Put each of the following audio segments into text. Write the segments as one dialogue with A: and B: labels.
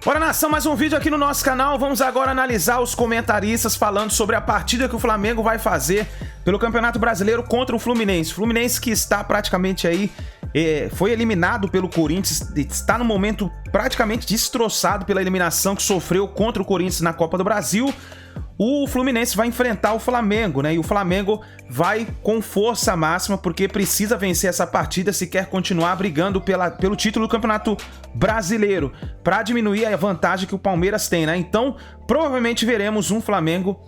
A: Bora, nação, mais um vídeo aqui no nosso canal. Vamos agora analisar os comentaristas falando sobre a partida que o Flamengo vai fazer pelo Campeonato Brasileiro contra o Fluminense. Fluminense que está praticamente aí, foi eliminado pelo Corinthians, está no momento praticamente destroçado pela eliminação que sofreu contra o Corinthians na Copa do Brasil. O Fluminense vai enfrentar o Flamengo, né? E o Flamengo vai com força máxima porque precisa vencer essa partida se quer continuar brigando pelo título do Campeonato Brasileiro, para diminuir a vantagem que o Palmeiras tem, né? Então, provavelmente veremos um Flamengo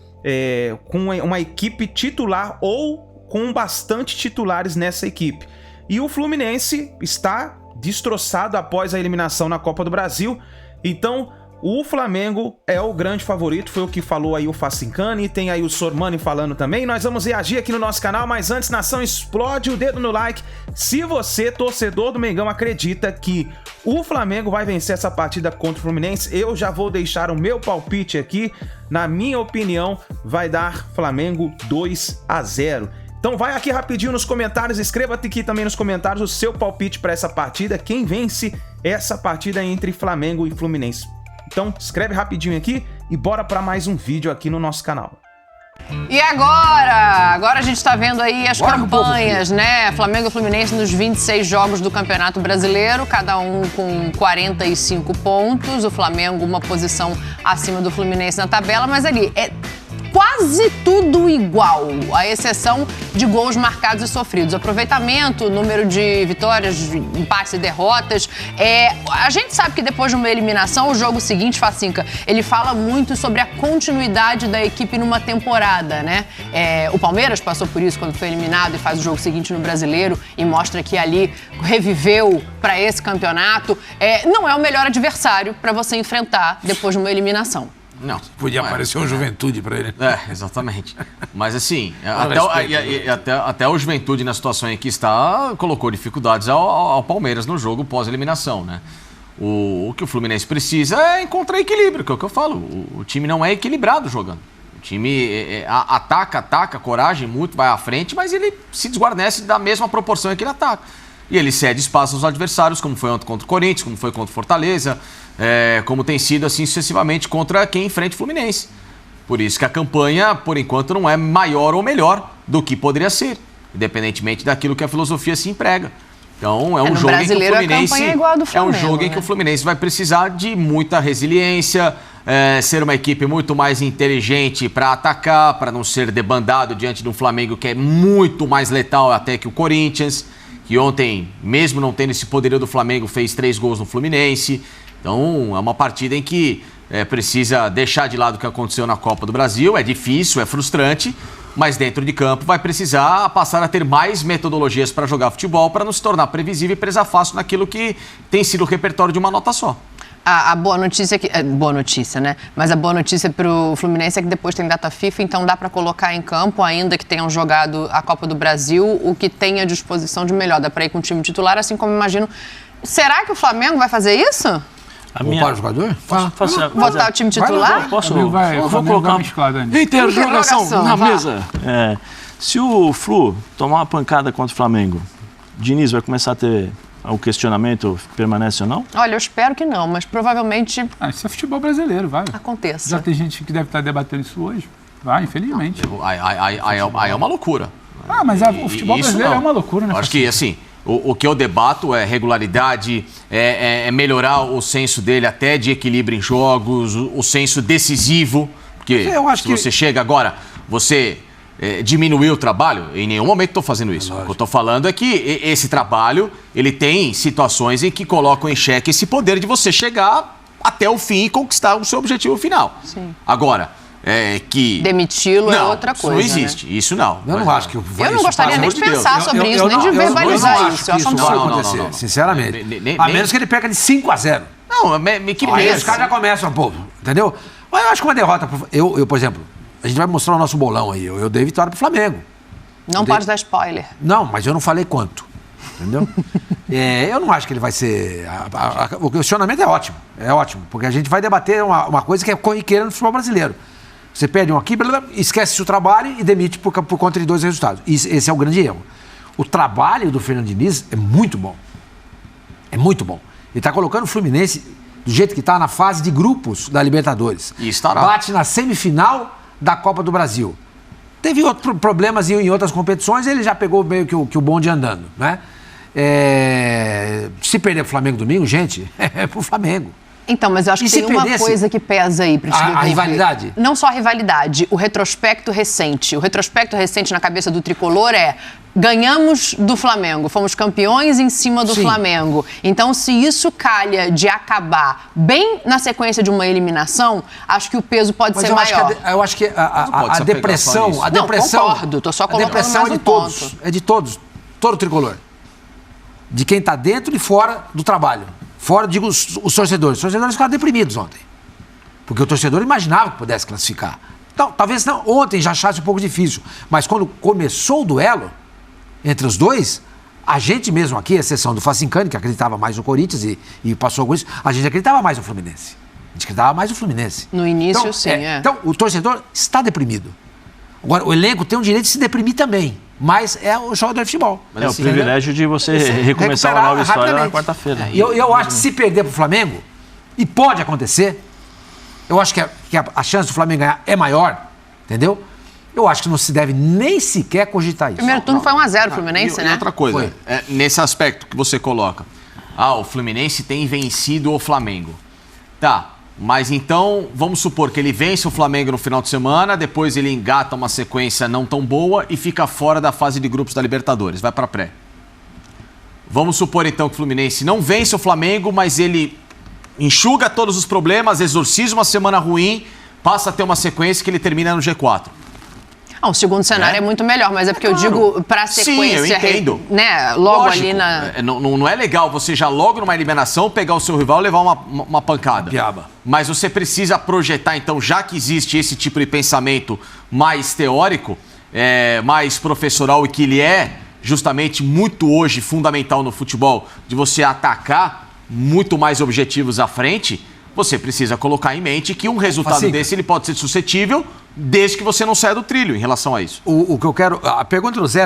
A: com uma equipe titular ou com bastante titulares nessa equipe. E o Fluminense está destroçado após a eliminação na Copa do Brasil. Então, o Flamengo é o grande favorito, foi o que falou aí o Facincani, tem aí o Sormani falando também. Nós vamos reagir aqui no nosso canal, mas antes, nação, explode o dedo no like. Se você, torcedor do Mengão, acredita que o Flamengo vai vencer essa partida contra o Fluminense, eu já vou deixar o meu palpite aqui. Na minha opinião, vai dar Flamengo 2-0. Então vai aqui rapidinho nos comentários, escreva aqui também nos comentários o seu palpite para essa partida, quem vence essa partida entre Flamengo e Fluminense. Então, escreve rapidinho aqui e bora para mais um vídeo aqui no nosso canal.
B: E agora? Agora a gente tá vendo aí as campanhas, né? Flamengo e Fluminense nos 26 jogos do Campeonato Brasileiro, cada um com 45 pontos. O Flamengo uma posição acima do Fluminense na tabela, mas ali é quase tudo igual, à exceção de gols marcados e sofridos. Aproveitamento, número de vitórias, empates e derrotas. A gente sabe que depois de uma eliminação, o jogo seguinte, Facinca, ele fala muito sobre a continuidade da equipe numa temporada, né? O Palmeiras passou por isso quando foi eliminado e faz o jogo seguinte no Brasileiro e mostra que ali reviveu para esse campeonato. Não é o melhor adversário para você enfrentar depois de uma eliminação.
C: Não, podia aparecer uma Juventude para ele.
D: Exatamente. Mas assim, até o Juventude na situação em que está, colocou dificuldades ao Palmeiras no jogo pós-eliminação, né? O que o Fluminense precisa é encontrar equilíbrio, que é o que eu falo. O time não é equilibrado jogando. O time ataca, coragem muito, vai à frente, mas ele se desguarnece da mesma proporção em que ele ataca. E ele cede espaço aos adversários, como foi ontem contra o Corinthians, como foi contra o Fortaleza, como tem sido assim sucessivamente contra quem enfrenta o Fluminense. Por isso que a campanha, por enquanto, não é maior ou melhor do que poderia ser, independentemente daquilo que a filosofia se emprega. Então, é um jogo em que o Fluminense em que o Fluminense vai precisar de muita resiliência, ser uma equipe muito mais inteligente para atacar, para não ser debandado diante de um Flamengo que é muito mais letal até que o Corinthians, que ontem, mesmo não tendo esse poderio do Flamengo, fez 3 gols no Fluminense. Então, é uma partida em que precisa deixar de lado o que aconteceu na Copa do Brasil. É difícil, é frustrante, mas dentro de campo vai precisar passar a ter mais metodologias para jogar futebol, para não se tornar previsível e presa fácil naquilo que tem sido o repertório de uma nota só.
B: A boa notícia é boa notícia, né? Mas a boa notícia para o Fluminense é que depois tem data FIFA, então dá para colocar em campo, ainda que tenham jogado a Copa do Brasil, o que tem à disposição de melhor. Dá para ir com o time titular, assim como imagino. Será que o Flamengo vai fazer isso?
C: Poupar o jogador?
B: Botar o time titular?
E: Vou colocar uma interrogação na mesa. Se o Flu tomar uma pancada contra o Flamengo, Diniz vai começar a ter o questionamento, permanece ou não?
B: Olha, eu espero que não, mas provavelmente...
F: Isso é futebol brasileiro, vai.
B: Aconteça.
F: Já tem gente que deve estar debatendo isso hoje. Vai, infelizmente.
D: Aí é uma loucura.
F: Mas o futebol brasileiro é uma loucura, né?
D: Eu acho que, assim, o que eu debato é regularidade, é melhorar o senso dele até de equilíbrio em jogos, o senso decisivo. Porque se você chega agora, você... diminuir o trabalho, em nenhum momento estou fazendo isso. O que eu estou falando é que esse trabalho, ele tem situações em que colocam em xeque esse poder de você chegar até o fim e conquistar o seu objetivo final.
B: Sim.
D: Agora, que...
B: demiti-lo é outra coisa,
D: isso não existe, né? Isso não.
C: Eu não acho que
B: eu não gostaria nem de pensar sobre isso, nem de verbalizar isso. Eu acho
C: que isso vai acontecer, sinceramente. A menos que ele perca de 5-0.
D: Não, que
C: aí os caras já começam, entendeu? Mas eu acho que uma derrota... Eu, por exemplo... A gente vai mostrar o nosso bolão aí. Eu dei vitória pro Flamengo.
B: Não pode dar spoiler.
C: Não, mas eu não falei quanto. Entendeu? Eu não acho que ele vai ser... O questionamento é ótimo. É ótimo. Porque a gente vai debater uma coisa que é corriqueira no futebol brasileiro. Você perde um aqui, esquece o trabalho e demite por conta de 2 resultados. Esse é o grande erro. O trabalho do Fernando Diniz é muito bom. É muito bom. Ele está colocando o Fluminense do jeito que está na fase de grupos da Libertadores.
D: E estará.
C: Bate na semifinal da Copa do Brasil. Teve outros problemas em outras competições, ele já pegou meio que o bonde andando, né? Se perder pro Flamengo domingo, gente, é pro Flamengo.
B: Então, mas eu acho que tem uma coisa que pesa aí para
C: a rivalidade?
B: Não só a rivalidade, o retrospecto recente. O retrospecto recente na cabeça do tricolor é: ganhamos do Flamengo, fomos campeões em cima do Flamengo. Então, se isso calha de acabar bem na sequência de uma eliminação, acho que o peso pode ser maior.
C: Eu acho que a depressão...
B: Não, concordo, tô só colocando mais um ponto.
C: É de todos, todo tricolor. De quem está dentro e fora do trabalho. Fora, digo, os torcedores. Os torcedores ficaram deprimidos ontem. Porque o torcedor imaginava que pudesse classificar. Então, talvez não, ontem já achasse um pouco difícil. Mas quando começou o duelo entre os dois, a gente mesmo aqui, a exceção do Facincani, que acreditava mais no Corinthians e passou com isso, a gente acreditava mais no Fluminense. A gente acreditava mais no Fluminense.
B: No início, então, sim,
C: Então, o torcedor está deprimido. Agora, o elenco tem o direito de se deprimir também. Mas é o jogador de futebol.
E: Mas é o privilégio de você recomeçar uma nova história na quarta-feira.
C: E eu acho que se perder pro Flamengo, e pode acontecer, eu acho que a chance do Flamengo ganhar é maior, entendeu? Eu acho que não se deve nem sequer cogitar isso.
B: Primeiro turno foi 1-0 o Fluminense, né?
D: E outra coisa, nesse aspecto que você coloca, o Fluminense tem vencido o Flamengo. Tá. Mas então, vamos supor que ele vence o Flamengo no final de semana, depois ele engata uma sequência não tão boa e fica fora da fase de grupos da Libertadores, vai para pré. Vamos supor então que o Fluminense não vence o Flamengo, mas ele enxuga todos os problemas, exorciza uma semana ruim, passa a ter uma sequência que ele termina no G4.
B: O segundo cenário é muito melhor, mas é porque eu digo para a sequência.
D: Sim, eu entendo.
B: Né, logo
D: lógico,
B: ali na...
D: Não é legal você já logo numa eliminação pegar o seu rival e levar uma pancada.
C: Piaba.
D: Mas você precisa projetar, então, já que existe esse tipo de pensamento mais teórico, mais professoral e que ele é justamente muito hoje fundamental no futebol, de você atacar muito mais objetivos à frente, você precisa colocar em mente que um resultado desse ele pode ser suscetível desde que você não saia do trilho em relação a isso.
C: O que eu quero... A pergunta do Zé,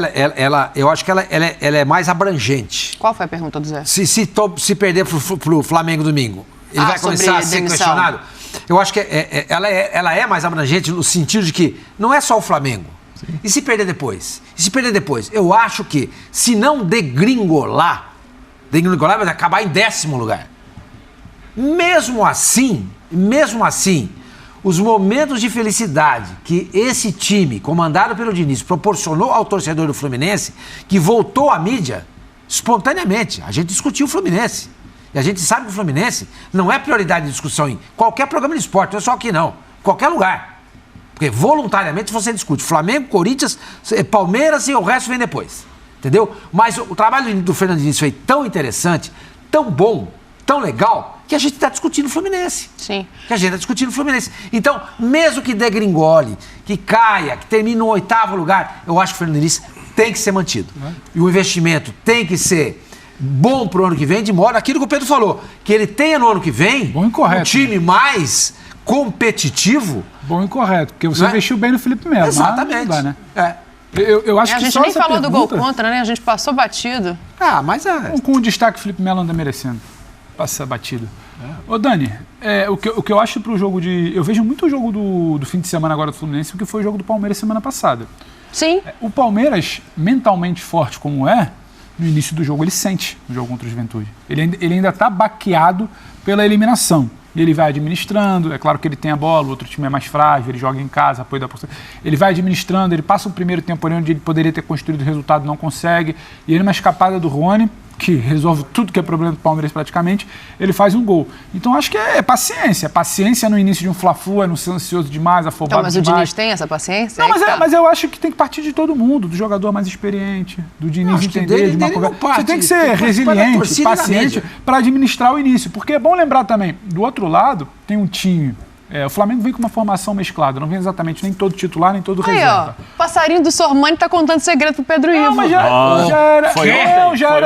C: eu acho que ela é mais abrangente.
B: Qual foi a pergunta do Zé?
C: Se perder pro Flamengo domingo, ele vai começar a ser questionado? Eu acho que ela é mais abrangente no sentido de que não é só o Flamengo. Sim. E se perder depois? Eu acho que se não degringolar, vai acabar em 10º lugar. Mesmo assim, os momentos de felicidade que esse time, comandado pelo Diniz, proporcionou ao torcedor do Fluminense, que voltou à mídia espontaneamente. A gente discutiu o Fluminense. E a gente sabe que o Fluminense não é prioridade de discussão em qualquer programa de esporte, não é só aqui não, qualquer lugar. Porque voluntariamente você discute Flamengo, Corinthians, Palmeiras e o resto vem depois. Entendeu? Mas o trabalho do Fernando Diniz foi tão interessante, tão bom, tão legal, que a gente está discutindo o Fluminense.
B: Sim.
C: Então, mesmo que degringole, que caia, que termine no 8º lugar, eu acho que o Fernando Diniz tem que ser mantido. E o investimento tem que ser bom para o ano que vem, de modo aquilo que o Pedro falou, que ele tenha no ano que vem um time mais competitivo.
F: Bom e correto, porque você investiu bem no Felipe Melo.
C: Exatamente.
F: Dá, né? Eu acho que
B: a gente
F: só
B: nem
F: essa
B: falou
F: pergunta...
B: do gol contra, né? A gente passou batido.
C: Mas
F: com o destaque que o Felipe Melo anda merecendo. Passa batido. Ô, Dani, o que eu acho pro jogo de... Eu vejo muito o jogo do fim de semana agora do Fluminense, porque foi o jogo do Palmeiras semana passada.
B: Sim.
F: O Palmeiras, mentalmente forte como no início do jogo, ele sente o jogo contra o Juventude. Ele ainda está baqueado pela eliminação. E ele vai administrando, é claro que ele tem a bola, o outro time é mais frágil, ele joga em casa, apoio da postura. Ele vai administrando, ele passa o primeiro tempo onde ele poderia ter construído o resultado, não consegue. E ele, numa escapada do Rony, que resolve tudo que é problema do Palmeiras praticamente, ele faz um gol. Então acho que é paciência. Paciência no início de um Fla-Flu, não ser ansioso demais, afobado
B: mas
F: demais.
B: Mas o Diniz tem essa paciência?
F: Não, mas eu acho que tem que partir de todo mundo, do jogador mais experiente, do Diniz entender de uma conversa. Você tem que ser resiliente, paciente para administrar o início. Porque é bom lembrar também, do outro lado, tem um time... o Flamengo vem com uma formação mesclada, não vem exatamente nem todo titular, nem todo reserva.
B: Aí, passarinho do Sormani tá contando segredo pro Pedro Ivo.
F: Não, mas já era...
E: Foi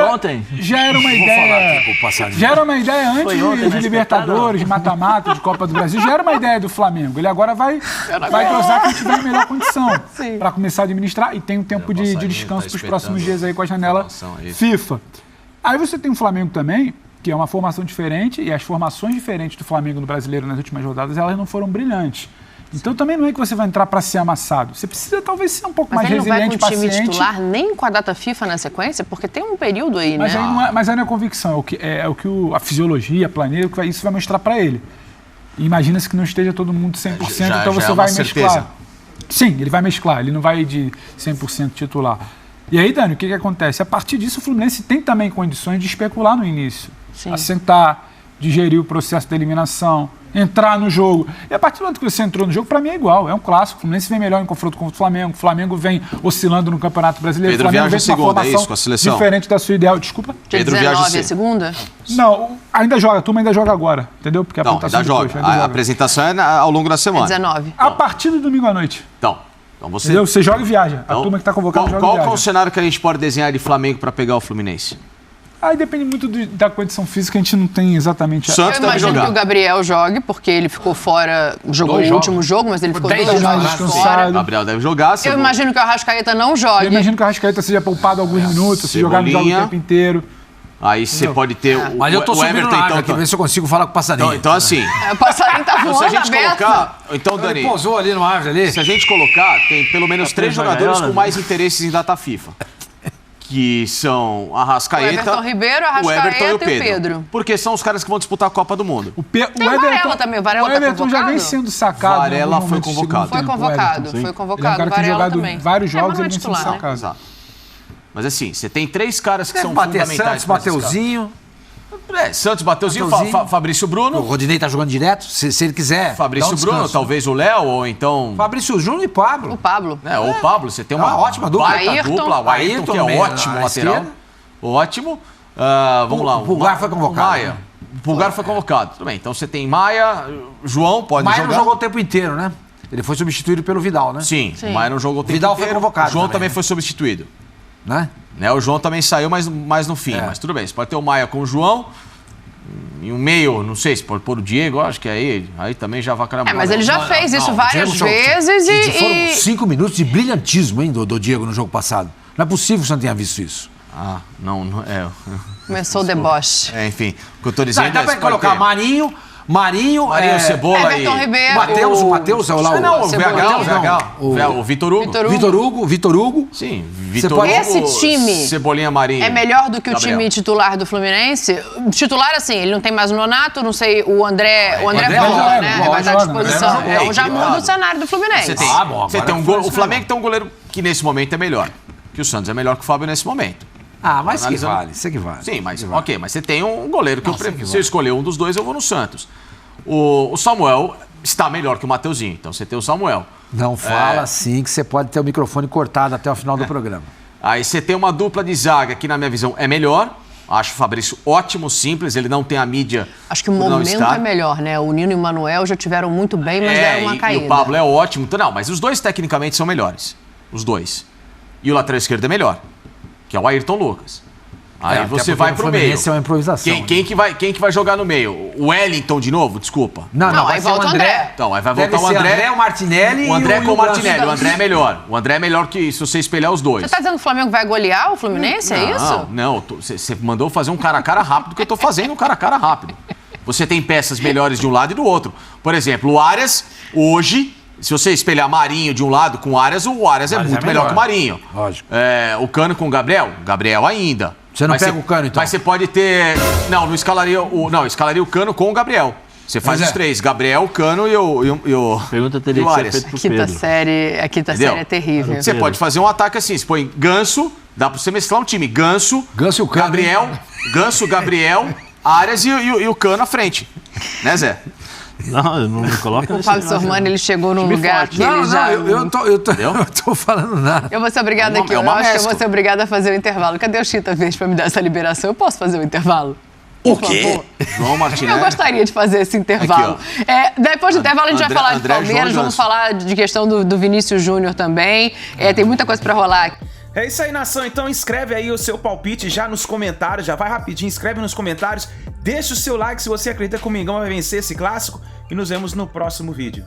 E: ontem?
F: Já era uma ideia... Já era uma ideia antes de Libertadores, de mata-mata, de Copa do Brasil, já era uma ideia do Flamengo. Ele agora vai cruzar quem tiver em melhor condição para começar a administrar e tem um tempo de descanso pros próximos dias aí com a janela FIFA. Aí você tem um Flamengo também que é uma formação diferente, e as formações diferentes do Flamengo no Brasileiro nas últimas rodadas, elas não foram brilhantes. Então também não é que você vai entrar para ser amassado. Você precisa talvez ser um pouco mais resiliente,
B: paciente. Mas ele não vai com o time
F: paciente.
B: titular nem com a data FIFA na sequência? Porque tem um período aí,
F: mas
B: né?
F: Mas aí não é convicção, é o que a fisiologia, a planilha, isso vai mostrar para ele. E imagina-se que não esteja todo mundo 100%, então você vai mesclar. Sim, ele vai mesclar, ele não vai de 100% titular. E aí, Dani, o que acontece? A partir disso, o Fluminense tem também condições de especular no início. Sim. Assentar, digerir o processo da eliminação, entrar no jogo. E a partir do momento que você entrou no jogo, para mim é igual, é um clássico. O Fluminense vem melhor em confronto com o Flamengo vem oscilando no Campeonato Brasileiro.
D: Pedro
F: o Flamengo
D: viaja
F: vem com uma
D: segunda,
F: formação
D: com a seleção?
F: diferente da sua ideal. Desculpa?
D: Pedro
B: 19
D: viaja
B: é segunda?
F: Não, ainda joga, a turma ainda joga agora, entendeu? Porque a
D: ainda joga. A apresentação é ao longo da semana.
B: 19.
F: A partir do domingo à noite.
D: Então você...
F: Entendeu? Você joga e viaja. A turma que está convocada joga e viaja.
D: Qual é o cenário que a gente pode desenhar de Flamengo para pegar o Fluminense?
F: Aí depende muito da condição física, a gente não tem exatamente...
D: Santos
B: Eu imagino que o Gabriel jogue, porque ele ficou fora, jogou o último jogo, mas ele ficou 2 jogos fora.
D: O Gabriel deve jogar.
B: Eu imagino que o Arrascaeta não jogue.
F: Eu imagino que o Arrascaeta seja poupado alguns minutos, se jogar no jogo o tempo inteiro.
D: Aí você pode ter
C: Mas eu tô subindo
D: Everton,
C: na água aqui, ver se eu consigo falar com o passarinho.
D: Então assim...
B: O passarinho tá voando
D: se a gente
B: aberto.
D: colocar... Então, Dani...
C: Ele pousou ali no árvore ali.
D: Se a gente colocar, tem pelo menos 3 jogadores com mais interesses em data FIFA. Que são Arrascaeta,
B: o Everton Ribeiro,
D: o Everton
B: Arrascaeta
D: e o Pedro. Porque são os caras que vão disputar a Copa do Mundo.
B: O Varela também, o Varela
F: tá Everton já vem sendo sacado.
D: Varela foi convocado.
B: Foi convocado, foi convocado.
F: Ele é um cara que tem jogado vários jogos e ele vem sendo
B: titular,
F: sacado.
D: Exato. Mas assim, você tem 3 caras que são
C: bater
D: fundamentais.
C: Santos, Mateuzinho.
D: Santos, Mateuzinho, Fabrício Bruno.
C: O Rodinei tá jogogando direto, se ele quiser.
D: Fabrício Bruno, talvez o Léo, ou então...
C: Fabrício Júnior e Pablo.
B: O Pablo.
D: Ou o Pablo, você tem uma
C: ótima dupla.
D: O Ayrton, que é ótimo lateral. Ótimo. Vamos lá.
C: O Pulgar foi convocado.
D: Maia. O Pulgar foi convocado. Tudo bem, então você tem Maia, João pode jogar.
C: Maia não jogou o tempo inteiro, né? Ele foi substituído pelo Vidal, né?
D: Sim. O Maia não jogou o tempo
C: Vidal
D: inteiro.
C: foi convocado.
D: O João também foi substituído.
C: Né?
D: O João também saiu, mas no fim. Mas tudo bem, você pode ter o Maia com o João. E um meio, não sei se pode pôr o Diego, acho que é ele. Aí também já vai caramba.
B: Mas ele já fez isso várias vezes e...
C: Foram 5 minutos de brilhantismo, hein, do Diego no jogo passado. Não é possível que você não tenha visto isso.
B: Não é. Começou o deboche.
D: Enfim, o que eu tô dizendo
C: dá pra colocar Marinho,
D: Cebola
B: Everton Ribeiro.
C: Matheus, é o lá.
D: Não, o VH, o Vitor Hugo.
C: Vitor Hugo.
D: Sim, Vitor Hugo.
B: Esse time
D: Cebolinha Marinho.
B: É melhor do que o time titular do Fluminense? Titular, assim, ele não tem mais o Nonato, não sei, o André volta, né? Vai estar à disposição. Então já muda o cenário do Fluminense.
D: Você tem o Flamengo tem um goleiro que nesse momento é melhor. Que o Santos é melhor que o Fábio nesse momento.
C: Mas que vale, isso que vale.
D: Sim, mas ok, mas você tem um goleiro que eu prefiro. Se eu escolher um dos dois, eu vou no Santos. O Samuel está melhor que o Mateuzinho, então você tem o Samuel.
C: Não fala assim que você pode ter o microfone cortado até o final do programa.
D: Aí você tem uma dupla de zaga que, na minha visão, é melhor. Acho o Fabrício ótimo, simples, ele não tem a mídia.
B: Acho que o momento é melhor, né? O Nino e o Manuel já tiveram muito bem, mas deram uma caída.
D: E o Pablo é ótimo. Então, não, mas os dois tecnicamente são melhores. Os dois. E o lateral esquerdo é melhor, que é o Ayrton Lucas. Aí você vai pro meio.
C: É uma improvisação.
D: Quem que vai jogar no meio? O Wellington de novo? Desculpa.
C: Não,
B: aí volta o André.
D: Então, aí vai voltar o André.
C: O Martinelli.
D: O André com o Martinelli. O André é melhor. O André é melhor que se você espelhar os dois.
B: Você tá dizendo que o Flamengo vai golear o Fluminense? É isso?
D: Não. Você mandou fazer um cara a cara rápido, que eu tô fazendo um cara a cara rápido. Você tem peças melhores de um lado e do outro. Por exemplo, o Arias, hoje... Se você espelhar Marinho de um lado com o Arias é muito melhor que o Marinho.
C: Lógico.
D: O Cano com o Gabriel ainda.
C: Você não pega o Cano, então?
D: Mas você pode ter... Não escalaria o Cano com o Gabriel. Você faz os três. Gabriel, o Cano e o
E: Pergunta teria que ser feito pro Pedro.
B: A quinta série é terrível.
D: Você pode fazer um ataque assim. Você põe Ganso, dá pra você mesclar um time. Ganso
C: e o Cano.
D: Gabriel, Arias e o Cano à frente. Né, Zé?
E: Não me coloca.
B: O Fábio Sormani, ele chegou num lugar que ele já...
C: Eu tô falando nada.
B: Eu vou ser obrigada aqui, eu acho que eu vou ser obrigada a fazer o intervalo. Cadê o Chita Verde pra me dar essa liberação? Eu posso fazer o intervalo?
D: O quê? João Martinelli.
B: Eu gostaria de fazer esse intervalo. Depois do intervalo a gente vai falar de Palmeiras, vamos falar de questão do Vinícius Júnior também. Tem muita coisa pra rolar.
A: É isso aí, nação. Então escreve aí o seu palpite já nos comentários. Já vai rapidinho, escreve nos comentários. Deixa o seu like se você acredita que o Mengão vai vencer esse clássico. E nos vemos no próximo vídeo.